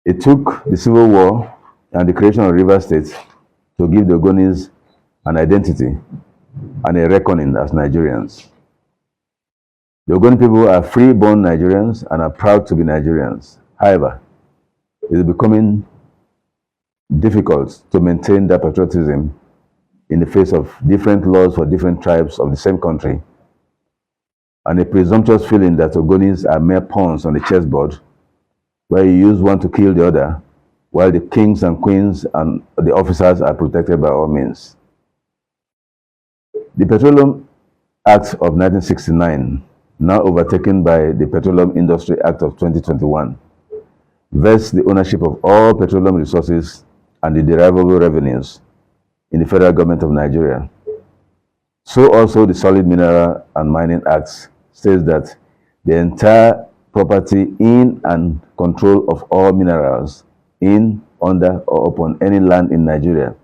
It took the Civil War and the creation of River State to give the Ogonis an identity and a reckoning as Nigerians. The Ogoni people are free-born Nigerians and are proud to be Nigerians. However, it is becoming difficult to maintain that patriotism in the face of different laws for different tribes of the same country, and a presumptuous feeling that Ogonis are mere pawns on the chessboard, where you use one to kill the other, while the kings and queens and the officers are protected by all means. The Petroleum Act of 1969, now overtaken by the Petroleum Industry Act of 2021, vests the ownership of all petroleum resources and the derivable revenues in the federal government of Nigeria. So also the Solid Mineral and Mining Act states that the entire property in and control of all minerals in, under, or upon any land in Nigeria,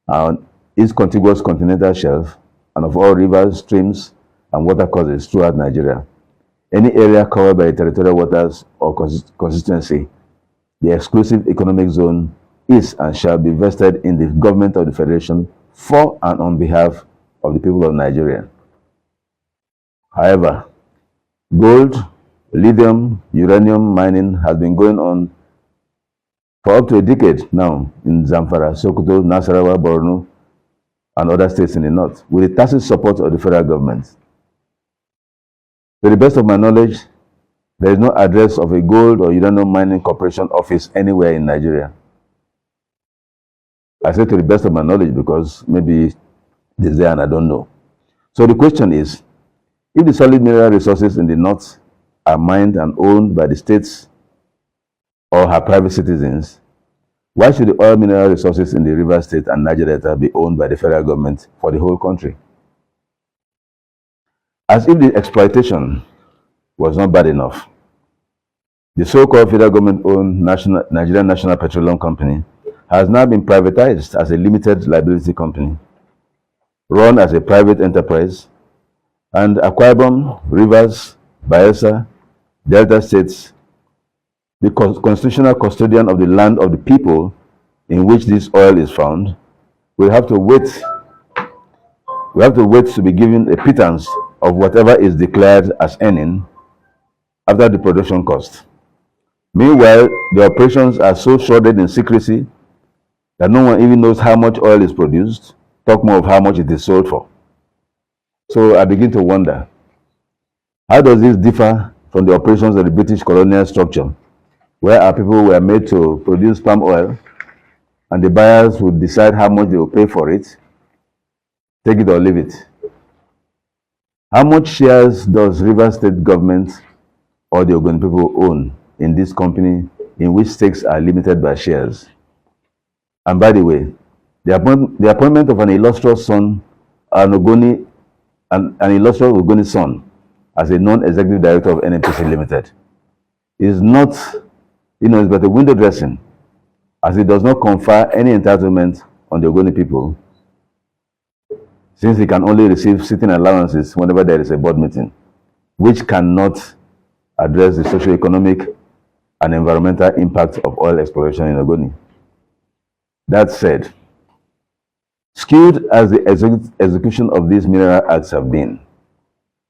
and its contiguous continental shelf, and of all rivers, streams, and watercourses throughout Nigeria. Any area covered by territorial waters or constituency, the exclusive economic zone is and shall be vested in the government of the Federation for and on behalf of the people of Nigeria. However, gold, lithium, uranium mining has been going on for up to a decade now in Zamfara, Sokoto, Nasarawa, Borno, and other states in the north, with the tacit support of the federal government. To the best of my knowledge, there is no address of a gold or uranium mining corporation office anywhere in Nigeria. I say to the best of my knowledge because maybe it is there and I don't know. So the question is, if the solid mineral resources in the north are mined and owned by the states or her private citizens, why should the oil mineral resources in the River State and Niger Delta be owned by the federal government for the whole country? As if the exploitation was not bad enough, the so-called federal government-owned Nigerian National Petroleum Company has now been privatized as a limited liability company, run as a private enterprise, and Akwa Ibom, Rivers, Bayelsa, Delta states, the constitutional custodian of the land of the people in which this oil is found, will have to wait. We have to wait to be given a pittance of whatever is declared as earning after the production cost. Meanwhile, the operations are so shrouded in secrecy that no one even knows how much oil is produced, talk more of how much it is sold for. So I begin to wonder, how does this differ from the operations of the British colonial structure, where our people were made to produce palm oil and the buyers would decide how much they will pay for it, take it or leave it? How much shares does River State government or the Ogoni people own in this company in which stakes are limited by shares? And by the way, the appointment of an illustrious son, an illustrious Ogoni son, as a non-executive director of NNPC Limited is not, it's but a window dressing, as it does not confer any entitlement on the Ogoni people, since he can only receive sitting allowances whenever there is a board meeting, which cannot address the socio-economic and environmental impact of oil exploration in Ogoni. That said, skewed as the execution of these mineral acts have been,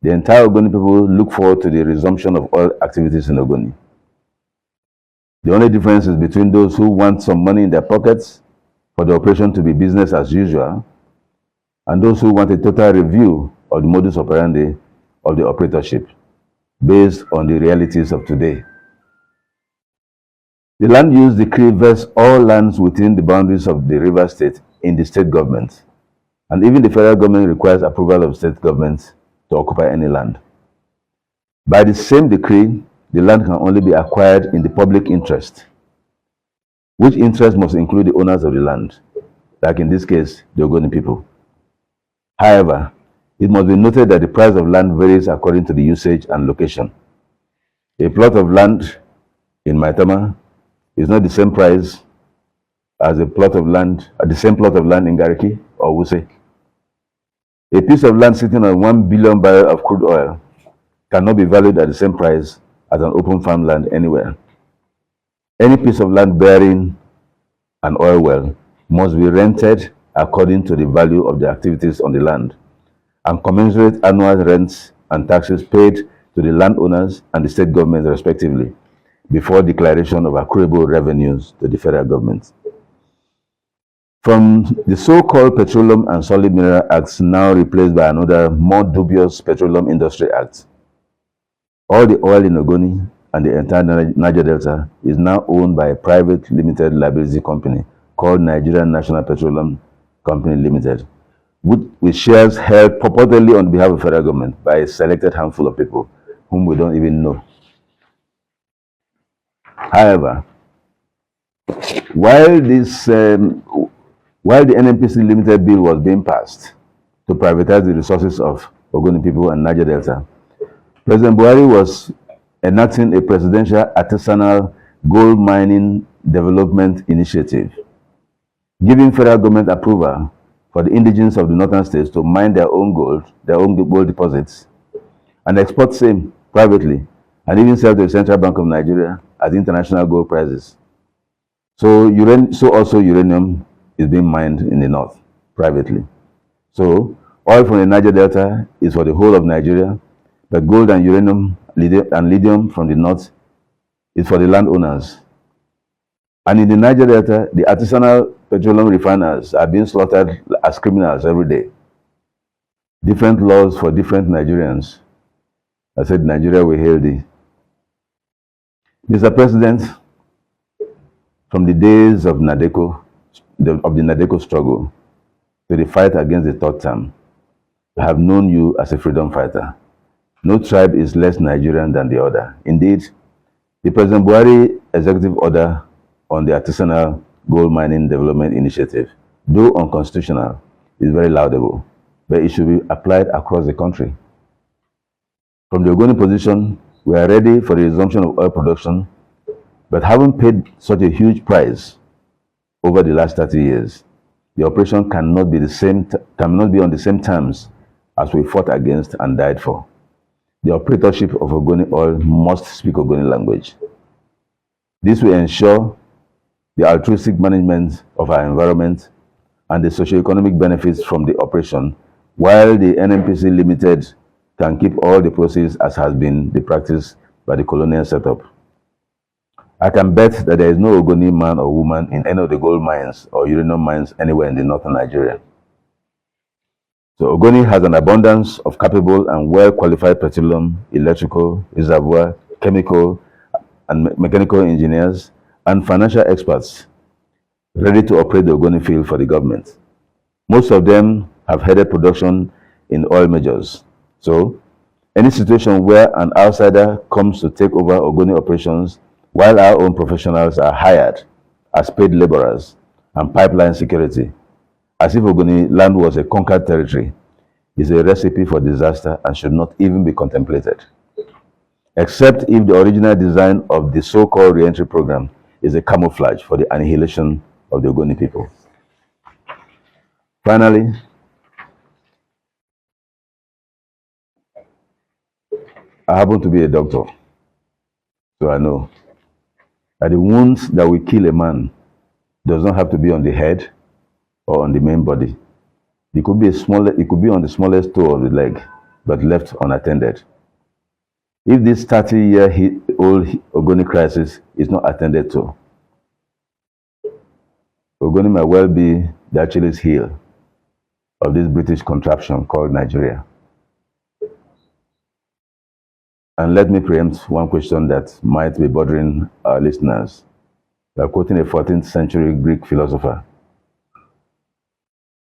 the entire Ogoni people look forward to the resumption of oil activities in Ogoni. The only difference is between those who want some money in their pockets for the operation to be business as usual, and those who want a total review of the modus operandi of the operatorship based on the realities of today. The land use decree vests all lands within the boundaries of the River State in the state government, and even the federal government requires approval of state governments to occupy any land. By the same decree, the land can only be acquired in the public interest, which interest must include the owners of the land, like in this case, the Ogoni people. However, it must be noted that the price of land varies according to the usage and location. A plot of land in Maitama is not the same price as a plot of land, the same plot of land in Gariki or Wuse. A piece of land sitting on 1 billion barrels of crude oil cannot be valued at the same price as an open farmland anywhere. Any piece of land bearing an oil well must be rented according to the value of the activities on the land, and commensurate annual rents and taxes paid to the landowners and the state government respectively before declaration of accruable revenues to the federal government. From the so-called Petroleum and Solid Mineral Acts, now replaced by another more dubious Petroleum Industry Act, all the oil in Ogoni and the entire Niger Delta is now owned by a private limited liability company called Nigerian National Petroleum Company Limited, with shares held purportedly on behalf of the federal government by a selected handful of people whom we don't even know. However, while the NNPC Limited bill was being passed to privatize the resources of Ogoni people and Niger Delta, President Buhari was enacting a presidential artisanal gold mining development initiative, giving federal government approval for the indigenes of the northern states to mine their own gold deposits, and export same privately, and even sell to the Central Bank of Nigeria at international gold prices. So also uranium is being mined in the north privately. So oil from the Niger Delta is for the whole of Nigeria, but gold and uranium and lithium from the north is for the landowners. And in the Niger Delta, the artisanal petroleum refiners are being slaughtered as criminals every day. Different laws for different Nigerians. I said, Nigeria will hail thee. Mr. President, from the days of Nadeco, the Nadeco struggle, to the fight against the third term, I have known you as a freedom fighter. No tribe is less Nigerian than the other. Indeed, the President Buhari executive order on the artisanal gold mining development initiative, though unconstitutional, is very laudable, but it should be applied across the country. From the Ogoni position, we are ready for the resumption of oil production, but having paid such a huge price over the last 30 years, the operation cannot be on the same terms as we fought against and died for. The operatorship of Ogoni oil must speak Ogoni language. This will ensure the altruistic management of our environment and the socio-economic benefits from the operation, while the NNPC Limited can keep all the proceeds as has been the practice by the colonial setup. I can bet that there is no Ogoni man or woman in any of the gold mines or uranium mines anywhere in the northern Nigeria. So Ogoni has an abundance of capable and well-qualified petroleum, electrical, reservoir, chemical, and mechanical engineers and financial experts ready to operate the Ogoni field for the government. Most of them have headed production in oil majors. So any situation where an outsider comes to take over Ogoni operations while our own professionals are hired as paid laborers and pipeline security, as if Ogoni land was a conquered territory, is a recipe for disaster and should not even be contemplated, except if the original design of the so-called re-entry program is a camouflage for the annihilation of the Ogoni people. Finally, I happen to be a doctor, so I know that the wounds that will kill a man does not have to be on the head or on the main body. It could be on the smallest toe of the leg, but left unattended. If this 30-year-old Ogoni crisis is not attended to, Ogoni might well be the Achilles heel of this British contraption called Nigeria. And let me preempt one question that might be bothering our listeners. We are quoting a 14th century Greek philosopher.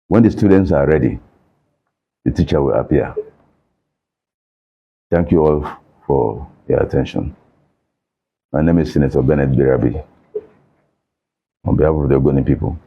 When the students are ready, the teacher will appear. Thank you all for your attention. My name is Senator Bernard Birabi, on behalf of the Ogoni people.